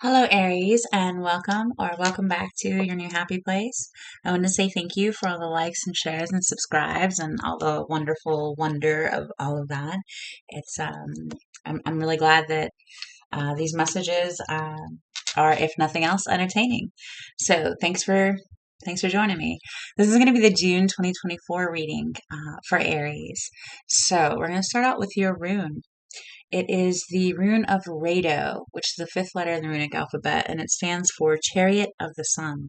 Hello, Aries, and welcome back to your new happy place. I want to say thank you for all the likes and shares and subscribes and all the wonderful wonder of all of that. It's I'm really glad that these messages are, if nothing else, entertaining. So thanks for joining me. This is going to be the June 2024 reading for Aries. So we're going to start out with your rune. It is the rune of Rado, which is the fifth letter in the runic alphabet, and it stands for Chariot of the Sun.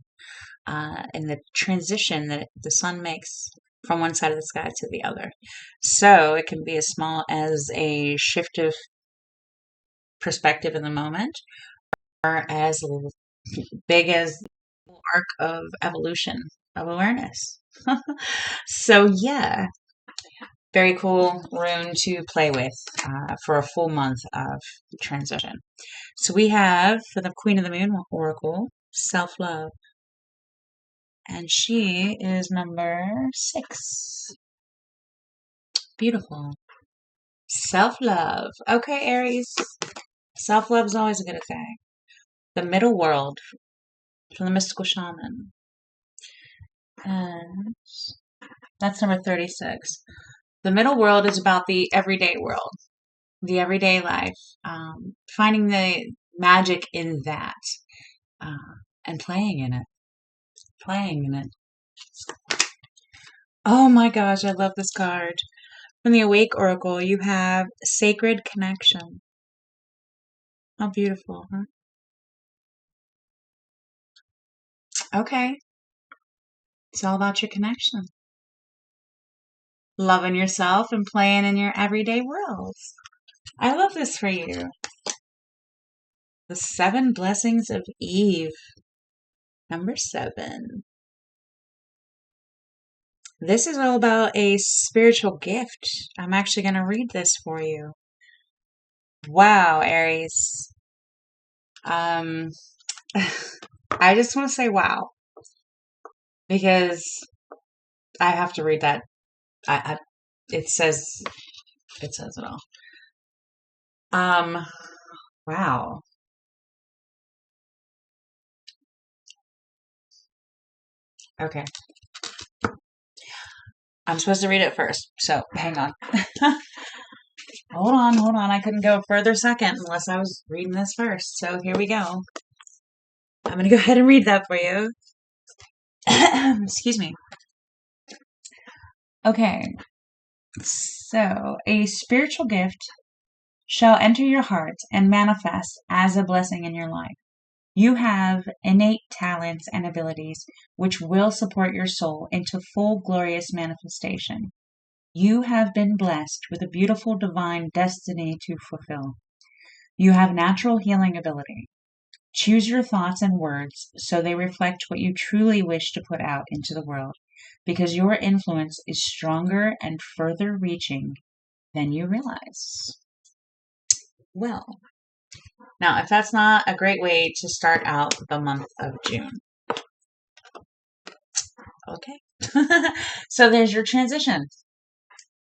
And the transition that the sun makes from one side of the sky to the other. So it can be as small as a shift of perspective in the moment, or as big as the arc of evolution of awareness. So yeah, very cool rune to play with for a full month of transition. So we have, for the Queen of the Moon Oracle, self-love. And she is number 6. Beautiful. Self-love. Okay, Aries. Self-love is always a good thing. The middle world from the mystical shaman. And that's number 36. The middle world is about the everyday world, the everyday life, finding the magic in that, and playing in it. Playing in it. Oh my gosh, I love this card. From the Awake Oracle, you have Sacred Connection. How beautiful, huh? Okay. It's all about your connection. Loving yourself and playing in your everyday world. I love this for you. The 7 Blessings of Eve. Number 7. This is all about a spiritual gift. I'm actually going to read this for you. Wow, Aries. I just want to say wow. Because I have to read that. It says it all. Wow. Okay. I'm supposed to read it first, so hang on. Hold on. I couldn't go a further second unless I was reading this first. So here we go. I'm going to go ahead and read that for you. Excuse me. Okay. So, a spiritual gift shall enter your heart and manifest as a blessing in your life. You have innate talents and abilities which will support your soul into full glorious manifestation. You have been blessed with a beautiful divine destiny to fulfill. You have natural healing ability. Choose your thoughts and words so they reflect what you truly wish to put out into the world, because your influence is stronger and further reaching than you realize. Well, now if that's not a great way to start out the month of June. Okay. So there's your transition.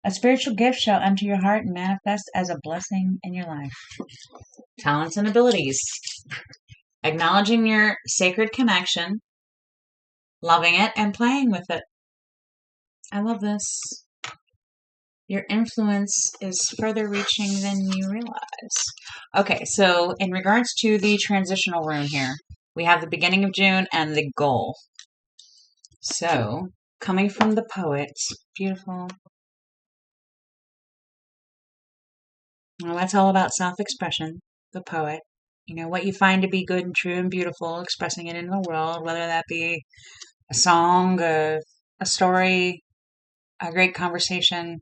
A spiritual gift shall enter your heart and manifest as a blessing in your life. Talents and abilities. Acknowledging your sacred connection, loving it, and playing with it. I love this. Your influence is further reaching than you realize. Okay, so in regards to the transitional rune here, we have the beginning of June and the goal. So, coming from the poet, beautiful. Well, that's all about self-expression, the poet. You know, what you find to be good and true and beautiful, expressing it in the world, whether that be a song, a story, a great conversation.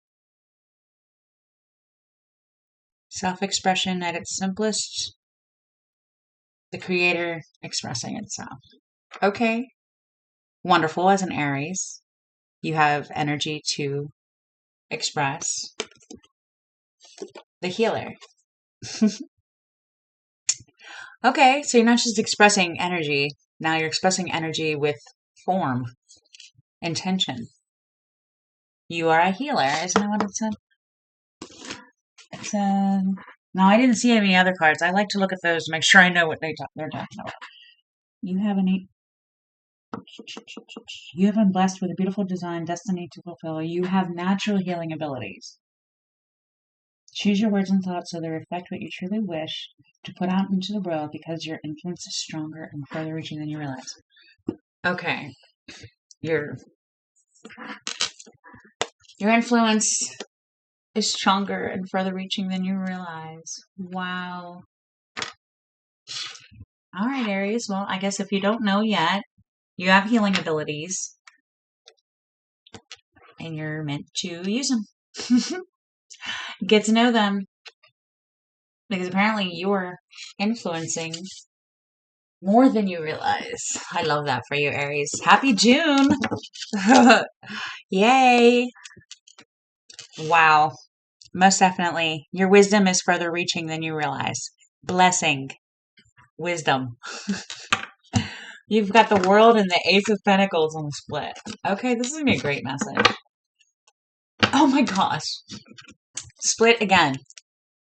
Self-expression at its simplest, the creator expressing itself. Okay, wonderful. As an Aries, you have energy to express. The healer. Okay, so you're not just expressing energy. Now you're expressing energy with form, intention. You are a healer, isn't that what it said? It said, Now, I didn't see any other cards. I like to look at those to make sure I know what they're talking about. You have an You have been blessed with a beautiful design, destiny to fulfill. You have natural healing abilities. Choose your words and thoughts so they reflect what you truly wish to put out into the world because your influence is stronger and further reaching than you realize. Okay. Your influence is stronger and further reaching than you realize. Wow. All right, Aries. Well, I guess if you don't know yet, you have healing abilities and you're meant to use them. Get to know them because apparently you're influencing more than you realize. I love that for you, Aries. Happy June! Yay! Wow. Most definitely. Your wisdom is further reaching than you realize. Blessing. Wisdom. You've got the world and the Ace of Pentacles on the split. Okay, this is going to be a great message. Oh my gosh. Split again.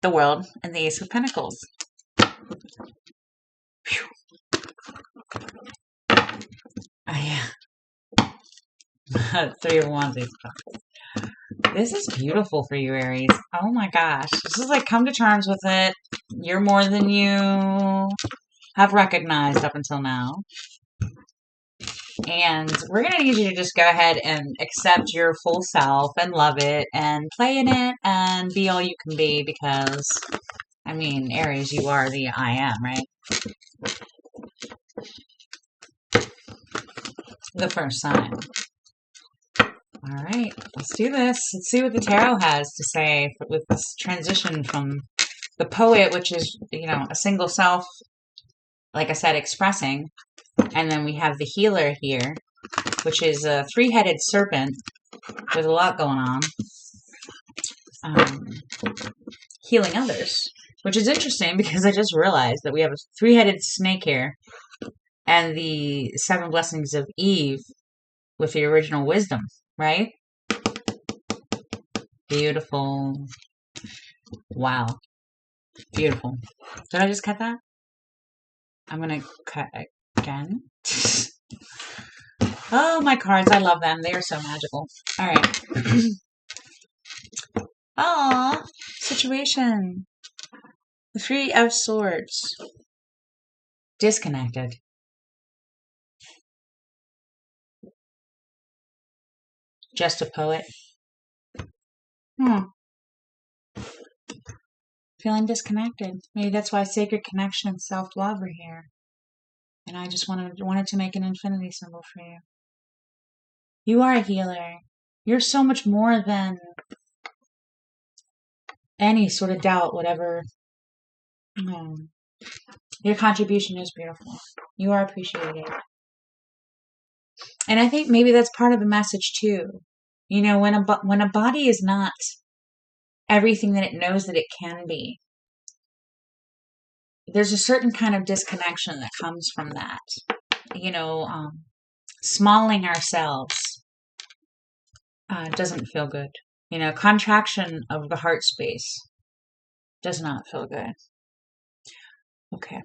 The world and the Ace of Pentacles. Whew. Oh, yeah. Three of Wands, Ace of Pentacles. This is beautiful for you, Aries. Oh my gosh. This is like come to terms with it. You're more than you have recognized up until now. And we're going to need you to just go ahead and accept your full self and love it and play in it and be all you can be because, I mean, Aries, you are the I am, right? The first sign. All right, let's do this. Let's see what the tarot has to say with this transition from the poet, which is, a single self, like I said, expressing. And then we have the healer here, which is a three-headed serpent with a lot going on. Healing others, which is interesting because I just realized that we have a three-headed snake here and the 7 blessings of Eve with the original wisdom, right? Beautiful. Wow. Beautiful. Did I just cut that? I'm going to cut again. Oh, my cards. I love them. They are so magical. All right. Aw, situation. The 3 of Swords. Disconnected. Just a poet. Feeling disconnected. Maybe that's why sacred connection and self-love are here. And I just wanted to make an infinity symbol for you. You are a healer. You're so much more than any sort of doubt, whatever. Your contribution is beautiful. You are appreciated. And I think maybe that's part of the message too. When a body is not everything that it knows that it can be, there's a certain kind of disconnection that comes from that. Smalling ourselves doesn't feel good. Contraction of the heart space does not feel good. Okay.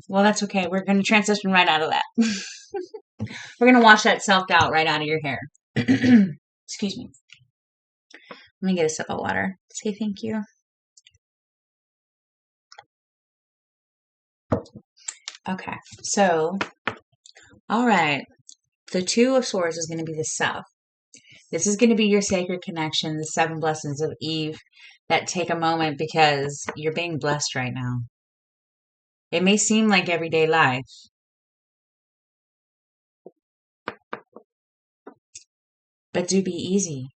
Well, that's okay. We're going to transition right out of that. We're going to wash that self-doubt right out of your hair. Excuse me. Let me get a sip of water. Say thank you. Okay. So, all right. The 2 of Swords is going to be the self. This is going to be your sacred connection, the 7 blessings of Eve that take a moment because you're being blessed right now. It may seem like everyday life, but do be easy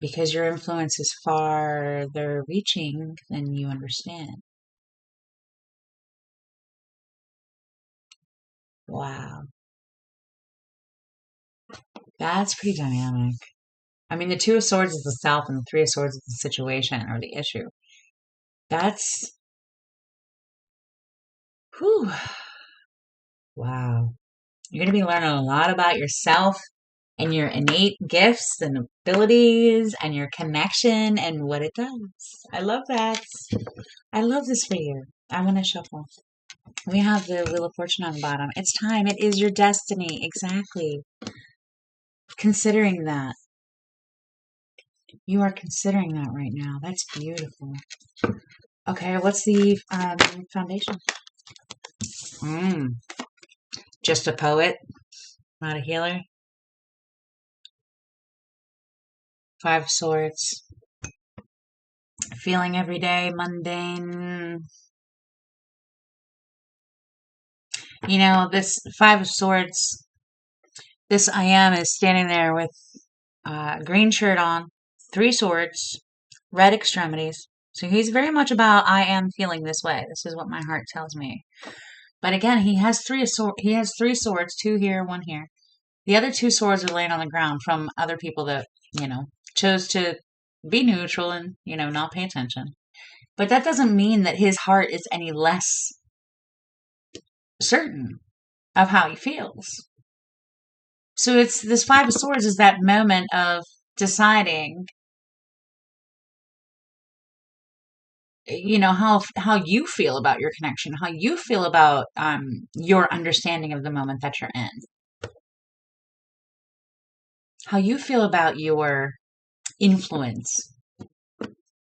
because your influence is farther reaching than you understand. Wow. That's pretty dynamic. I mean, the 2 of Swords is the self and the 3 of Swords is the situation or the issue. That's... Whew. Wow. You're going to be learning a lot about yourself and your innate gifts and abilities and your connection and what it does. I love that. I love this for you. I want to shuffle. We have the Wheel of Fortune on the bottom. It's time. It is your destiny. Exactly. Considering that. You are considering that right now. That's beautiful. Okay, what's the foundation? Just a poet, not a healer. 5 of Swords. Feeling every day mundane. You know, this 5 of Swords, this I am is standing there with green shirt on, 3 swords, red extremities. So he's very much about I am feeling this way. This is what my heart tells me. But again, he has 3 swords, 2 here, 1 here. The other 2 swords are laying on the ground from other people that, chose to be neutral and, not pay attention. But that doesn't mean that his heart is any less certain of how he feels. So it's this 5 of Swords is that moment of deciding, how you feel about your connection, how you feel about your understanding of the moment that you're in, how you feel about your influence.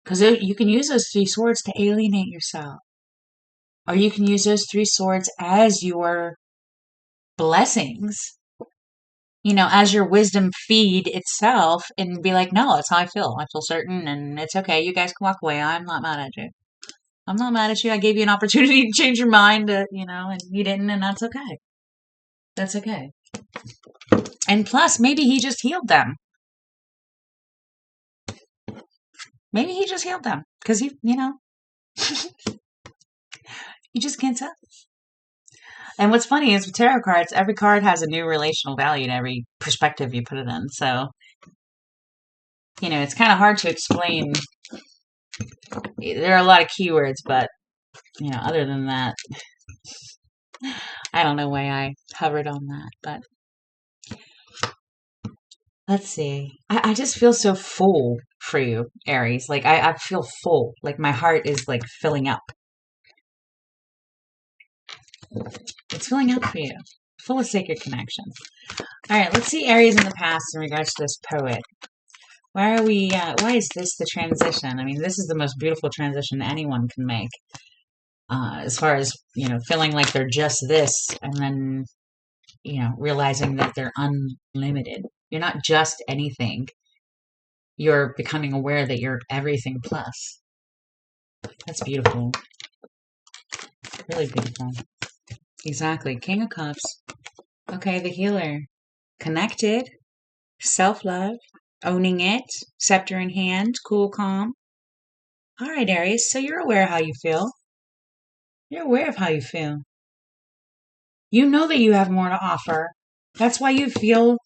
Because you can use those 3 swords to alienate yourself. Or you can use those 3 swords as your blessings, as your wisdom feed itself and be like, no, that's how I feel. I feel certain and it's okay. You guys can walk away. I'm not mad at you. I'm not mad at you. I gave you an opportunity to change your mind, and you didn't, and that's okay. That's okay. And plus, maybe he just healed them. Maybe he just healed them because you just can't tell. And what's funny is with tarot cards, every card has a new relational value in every perspective you put it in. So, it's kind of hard to explain. There are a lot of keywords, but, other than that, I don't know why I hovered on that, but let's see. I just feel so full for you, Aries. Like, I feel full. Like, my heart is, like, filling up. It's filling up for you. Full of sacred connections. All right, let's see Aries in the past in regards to this poet. Why is this the transition? I mean, this is the most beautiful transition anyone can make. As far as, feeling like they're just this and then, realizing that they're unlimited. You're not just anything. You're becoming aware that you're everything plus. That's beautiful. Really beautiful. Exactly. King of Cups. Okay, the healer. Connected. Self-love. Owning it. Scepter in hand. Cool, calm. All right, Aries. So you're aware of how you feel. You're aware of how you feel. You know that you have more to offer. That's why you feel...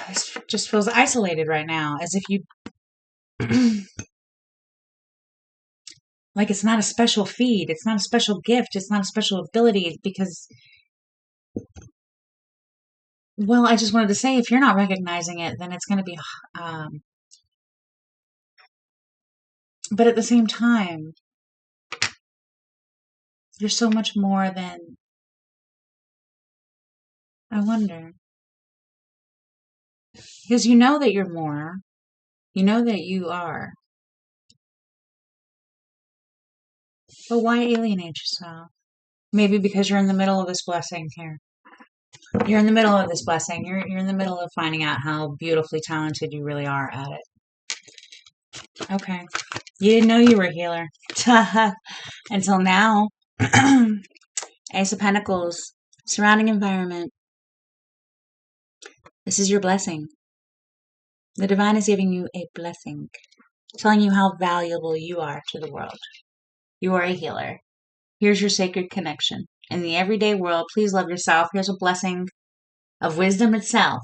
this just feels isolated right now. As if you... like it's not a special feed. It's not a special gift. It's not a special ability because... well, I just wanted to say, if you're not recognizing it, then it's going to be... but at the same time, you're so much more than... I wonder. Because you know that you're more. You know that you are. But why alienate yourself? Maybe because you're in the middle of this blessing here. You're in the middle of this blessing. You're in the middle of finding out how beautifully talented you really are at it. Okay. You didn't know you were a healer. Until now. Ace of Pentacles. Surrounding environment. This is your blessing. The divine is giving you a blessing. Telling you how valuable you are to the world. You are a healer. Here's your sacred connection. In the everyday world, please love yourself. Here's a blessing of wisdom itself.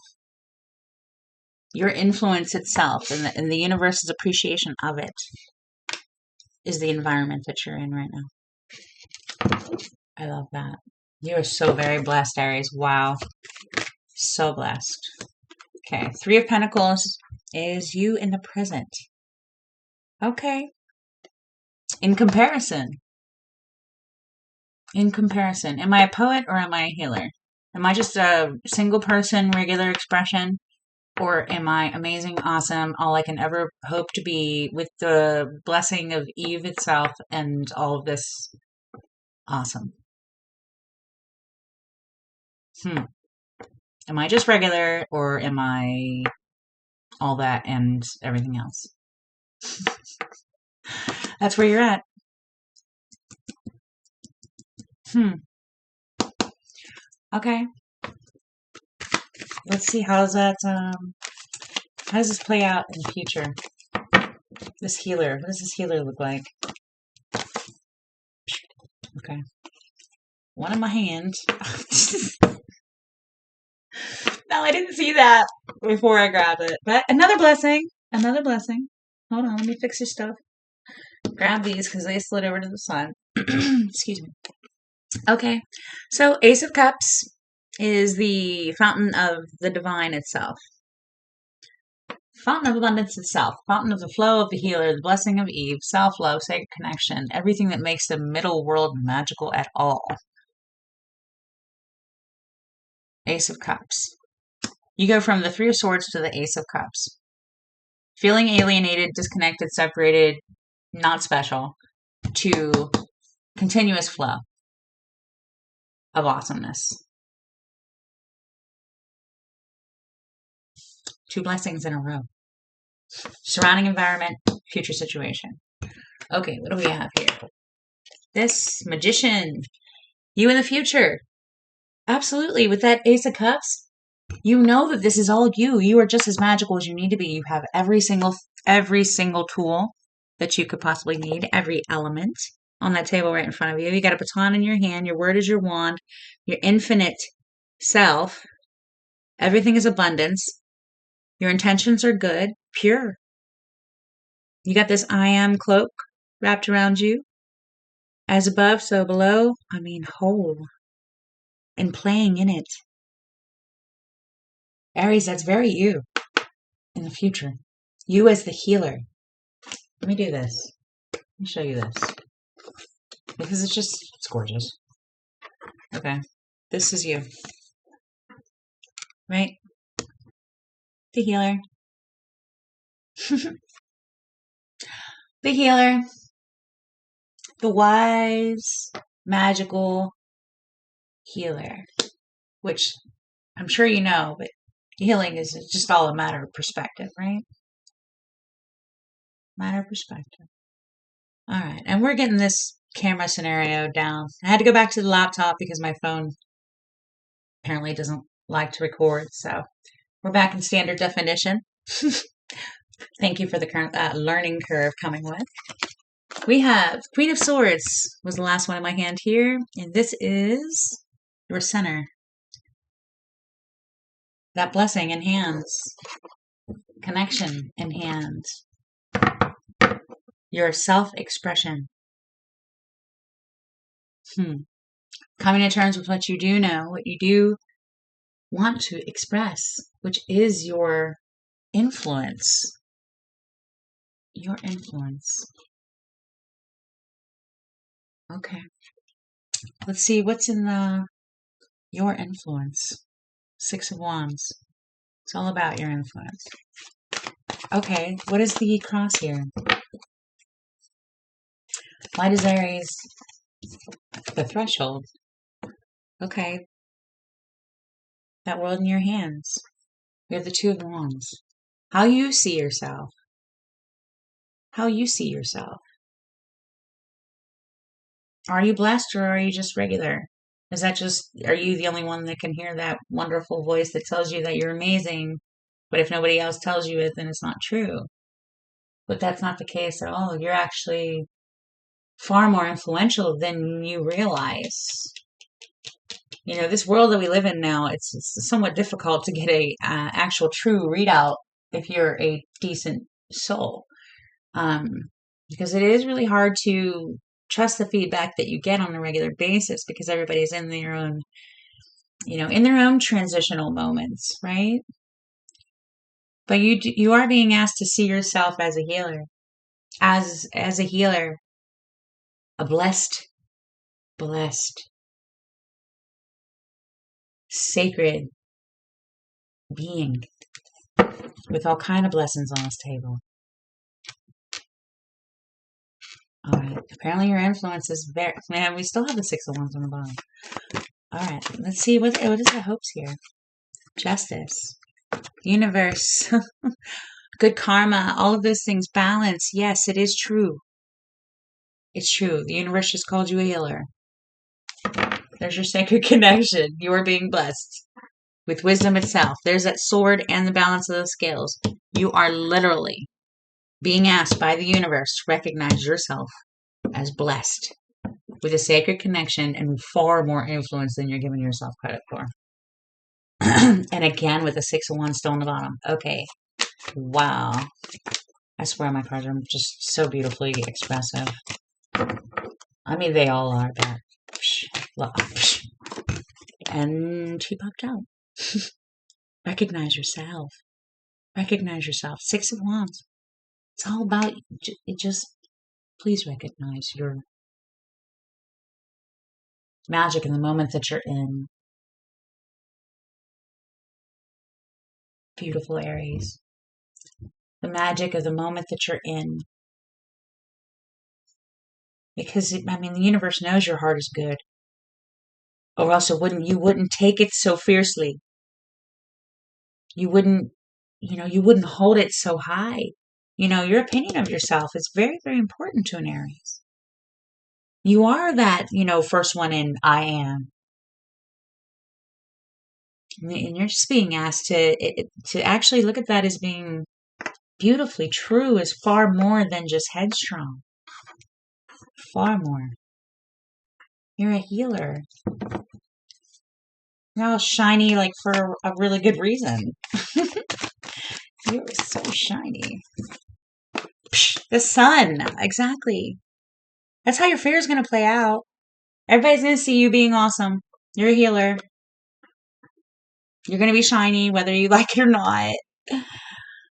Your influence itself and the universe's appreciation of it is the environment that you're in right now. I love that. You are so very blessed, Aries. Wow. So blessed. Okay. Three of Pentacles is you in the present. Okay. In comparison. Am I a poet or am I a healer? Am I just a single person, regular expression? Or am I amazing, awesome, all I can ever hope to be with the blessing of Eve itself and all of this awesome? Am I just regular or am I all that and everything else? That's where you're at. Okay. Let's see, how does this play out in the future? This healer, what does this healer look like? Okay. One in my hand. No, I didn't see that before I grabbed it. But another blessing. Another blessing. Hold on, let me fix your stuff. Grab these because they slid over to the side. Excuse me. Okay. So Ace of Cups is the fountain of the divine itself. Fountain of abundance itself. Fountain of the flow of the healer, the blessing of Eve, self-love, sacred connection, everything that makes the middle world magical at all. Ace of Cups. You go from the Three of Swords to the Ace of Cups. Feeling alienated, disconnected, separated, not special, to continuous flow of awesomeness. Two blessings in a row. Surrounding environment, future situation. Okay, what do we have here? This Magician. You in the future. Absolutely. With that Ace of Cups, you know that this is all you. You are just as magical as you need to be. You have every single tool that you could possibly need, every element on that table right in front of you. You got a baton in your hand. Your word is your wand. Your infinite self. Everything is abundance. Your intentions are good, pure. You got this I am cloak wrapped around you. As above, so below. I mean, whole. And playing in it. Aries, that's very you in the future. You as the healer. Let me do this. Let me show you this. Because it's gorgeous. Okay. This is you. Right? The healer. The healer. The wise, magical healer. Which I'm sure you know, but healing is just all a matter of perspective, right? Matter of perspective. All right. And we're getting this camera scenario down. I had to go back to the laptop because my phone apparently doesn't like to record. So we're back in standard definition. Thank you for the current learning curve coming with. We have Queen of Swords was the last one in my hand here. And this is your center. That blessing in hands. Connection in hand. Your self-expression. Coming to terms with what you do know, what you do want to express, which is your influence. Your influence. Okay. Let's see what's in your influence. Six of Wands. It's all about your influence. Okay, what is the cross here? Why does Aries? The threshold. Okay. That world in your hands. We have the Two of Wands. How you see yourself. How you see yourself. Are you blessed or are you just regular? Is that are you the only one that can hear that wonderful voice that tells you that you're amazing? But if nobody else tells you it, then it's not true. But that's not the case at all. You're actually far more influential than you realize. You know, this world that we live in now, it's somewhat difficult to get a actual true readout if you're a decent soul. Because it is really hard to trust the feedback that you get on a regular basis because everybody's in their own, in their own transitional moments, right? But you are being asked to see yourself as a healer, as a healer, a blessed, sacred being with all kind of blessings on this table. All right. Apparently your influence is very... Man, we still have the Six of Wands on the bottom. All right. Let's see. What is the hopes here? Justice. Universe. Good karma. All of those things. Balance. Yes, it is true. It's true. The universe just called you a healer. There's your sacred connection. You are being blessed with wisdom itself. There's that sword and the balance of those scales. You are literally being asked by the universe to recognize yourself as blessed with a sacred connection and far more influence than you're giving yourself credit for. And again, with the Six of Wands still on the bottom. Okay. Wow. I swear my cards are just so beautifully expressive. I mean, they all are, but... And he popped out. Recognize yourself. Recognize yourself. Six of Wands. It's all about it. Just please recognize your magic in the moment that you're in. Beautiful Aries. The magic of the moment that you're in. Because, the universe knows your heart is good. Or else you wouldn't take it so fiercely. You wouldn't hold it so high. Your opinion of yourself is very, very important to an Aries. You are that, first one in I am. And you're just being asked to actually look at that as being beautifully true, is far more than just headstrong. Far more. You're a healer. You're all shiny, like for a really good reason. You're so shiny. The sun, exactly. That's how your fear is going to play out. Everybody's going to see you being awesome. You're a healer. You're going to be shiny, whether you like it or not.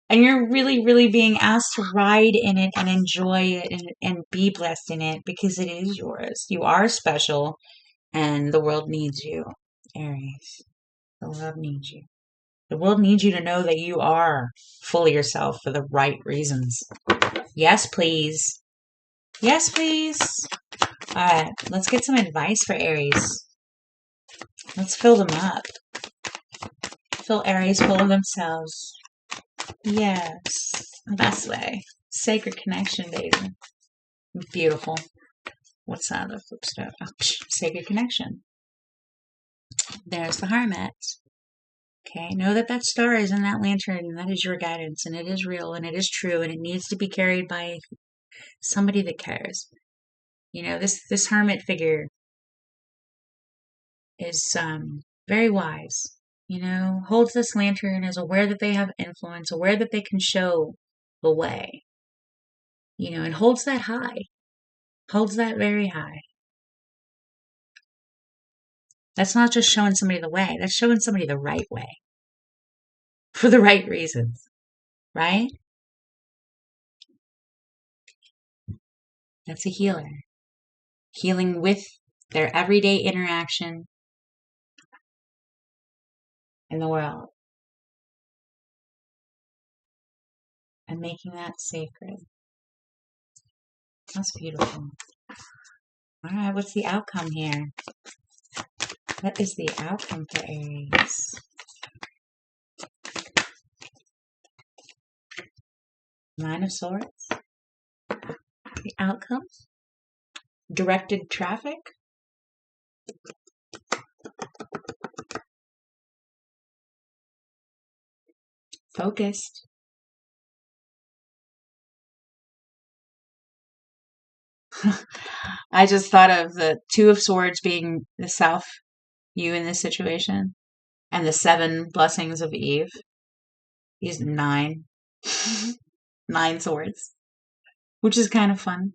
And you're really, really being asked to ride in it and enjoy it and be blessed in it because it is yours. You are special and the world needs you, Aries. The world needs you. The world needs you to know that you are fully yourself for the right reasons. Yes, please. Yes, please. All right, let's get some advice for Aries. Let's fill them up. Fill Aries full of themselves. Yes, the best way. Sacred connection, baby. Beautiful. What's that other flip side? Oh, sacred connection. There's the Hermit. Okay, know that star is in that lantern, and that is your guidance, and it is real, and it is true, and it needs to be carried by somebody that cares. This Hermit figure is very wise. Holds this lantern, is aware that they have influence, aware that they can show the way. And holds that high. Holds that very high. That's not just showing somebody the way. That's showing somebody the right way. For the right reasons. Right? That's a healer. Healing with their everyday interaction in the world. And making that sacred. That's beautiful. All right, what's the outcome here? What is the outcome for Aries? Nine of Swords. The outcome? Directed traffic. Focused. I just thought of the Two of Swords being the self, you in this situation, and the 7 blessings of Eve. He's 9. 9 swords, which is kind of fun.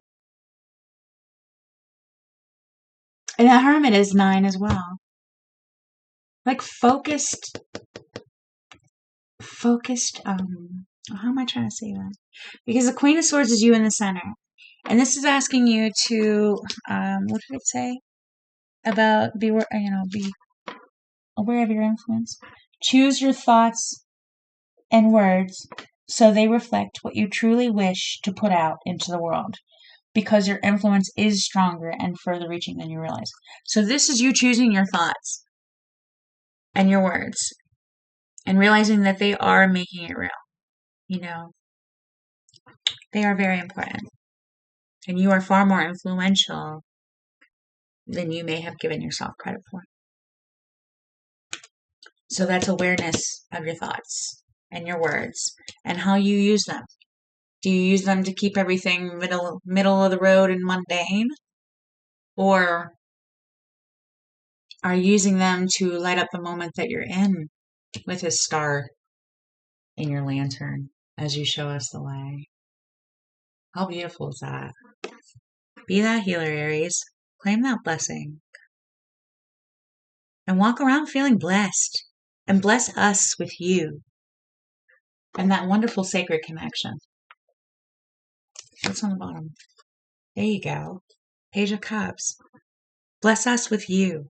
And the Hermit is 9 as well. Like focused, how am I trying to say that? Because the Queen of Swords is you in the center. And this is asking you to, what did it say? About be aware of your influence. Choose your thoughts and words so they reflect what you truly wish to put out into the world, because your influence is stronger and further reaching than you realize. So this is you choosing your thoughts and your words and realizing that they are making it real. You know, they are very important. And you are far more influential than you may have given yourself credit for. So that's awareness of your thoughts and your words and how you use them. Do you use them to keep everything middle of the road and mundane? Or are you using them to light up the moment that you're in with a star in your lantern as you show us the way? How beautiful is that? Be that healer, Aries. Claim that blessing. And walk around feeling blessed. And bless us with you. And that wonderful sacred connection. What's on the bottom? There you go. Page of Cups. Bless us with you.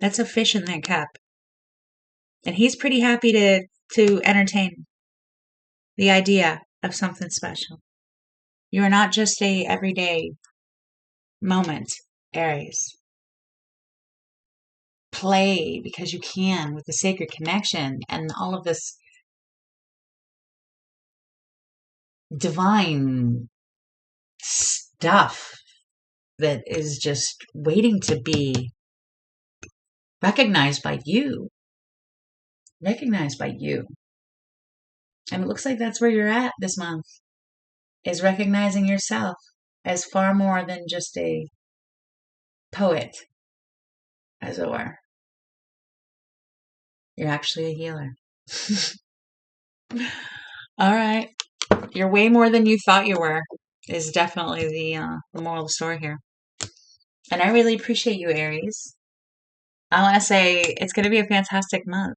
That's a fish in that cup. And he's pretty happy to entertain the idea of something special. You are not just a everyday moment, Aries. Play because you can with the sacred connection and all of this divine stuff that is just waiting to be recognized by you. Recognized by you. And it looks like that's where you're at this month, is recognizing yourself as far more than just a poet, as it were. You're actually a healer. All right. You're way more than you thought you were, is definitely the moral of the story here. And I really appreciate you, Aries. I want to say it's going to be a fantastic month.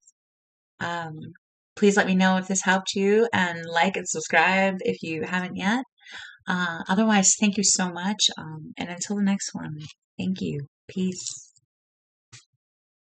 Please let me know if this helped you and like and subscribe if you haven't yet. Otherwise, thank you so much. And until the next one, thank you. Peace.